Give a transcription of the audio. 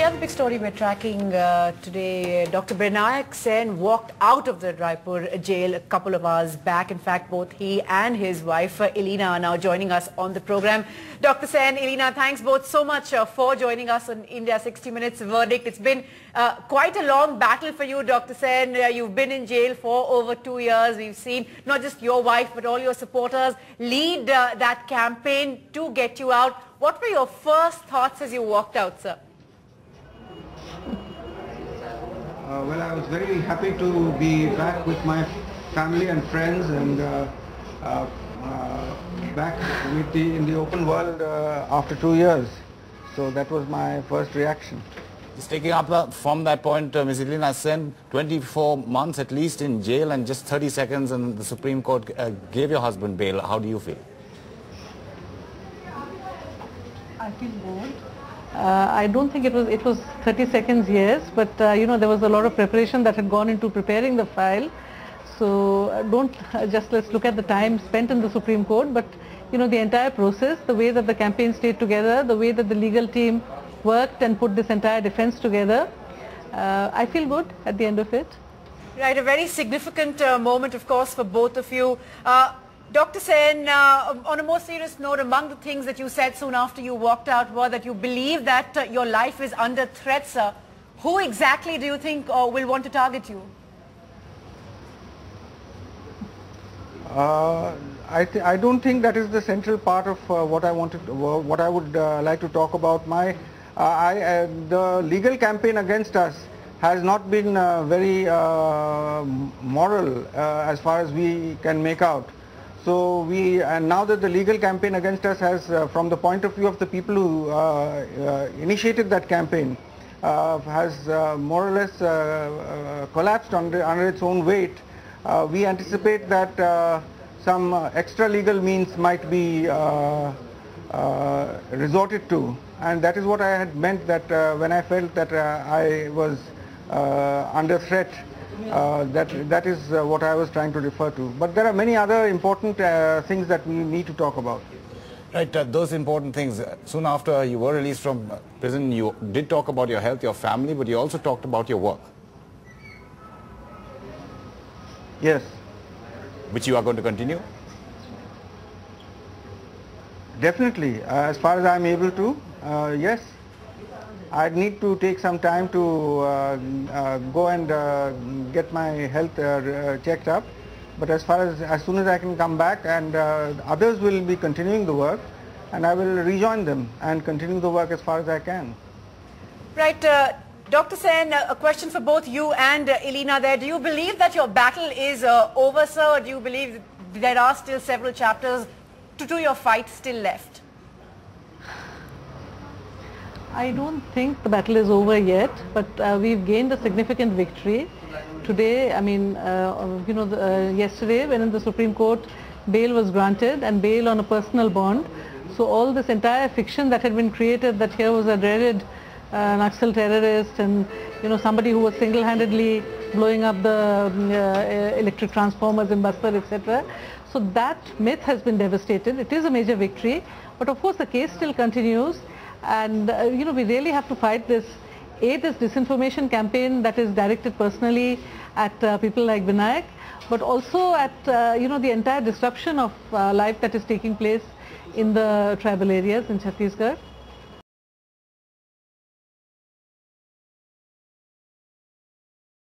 the other big story we're tracking today, Dr. Binayak Sen walked out of the Raipur jail a couple of hours back. In fact, both he and his wife, Elena, are now joining us on the program. Dr. Sen, Elena, thanks both so much for joining us on India 60 Minutes Verdict. It's been quite a long battle for you, Dr. Sen. You've been in jail for over 2 years. We've seen not just your wife, but all your supporters lead that campaign to get you out. What were your first thoughts as you walked out, sir? Well, I was very happy to be back with my family and friends and back in the open world after 2 years. So that was my first reaction. Just taking up from that point, Ms. Binayak Sen, 24 months at least in jail and just 30 seconds and the Supreme Court gave your husband bail. How do you feel? I feel good. I don't think it was 30 seconds, yes, but you know, there was a lot of preparation that had gone into preparing the file. So let's look at the time spent in the Supreme Court, but you know, the entire process, the way that the campaign stayed together, the way that the legal team worked and put this entire defense together, I feel good at the end of it. Right, a very significant moment, of course, for both of you. Dr. Sen, on a more serious note, among the things that you said soon after you walked out were that you believe that your life is under threat, sir. Who exactly do you think will want to target you? I don't think that is the central part of what I would like to talk about. The legal campaign against us has not been very moral as far as we can make out. So now that the legal campaign against us has, from the point of view of the people who initiated that campaign, has more or less collapsed under its own weight, we anticipate that some extra legal means might be resorted to, and that is what I had meant, that when I felt that I was under threat. That is what I was trying to refer to. But there are many other important things that we need to talk about. Right, those important things. Soon after you were released from prison, you did talk about your health, your family, but you also talked about your work. Yes. Which you are going to continue? Definitely. As far as I am able to, yes. I need to take some time to go and get my health checked up, but as soon as I can come back, and others will be continuing the work, and I will rejoin them and continue the work as far as I can. Right, Dr. Sen, a question for both you and Elena there. Do you believe that your battle is over, sir, or do you believe there are still several chapters to your fight still left? I don't think the battle is over yet, but we've gained a significant victory. Today, I mean, you know, yesterday when in the Supreme Court, bail was granted, and bail on a personal bond. So all this entire fiction that had been created, that here was a dreaded naxal terrorist and, you know, somebody who was single-handedly blowing up the electric transformers in Bastar, etc. So that myth has been devastated. It is a major victory, but of course the case still continues. And you know, we really have to fight this disinformation campaign that is directed personally at people like Binayak, but also at you know, the entire disruption of life that is taking place in the tribal areas in Chhattisgarh.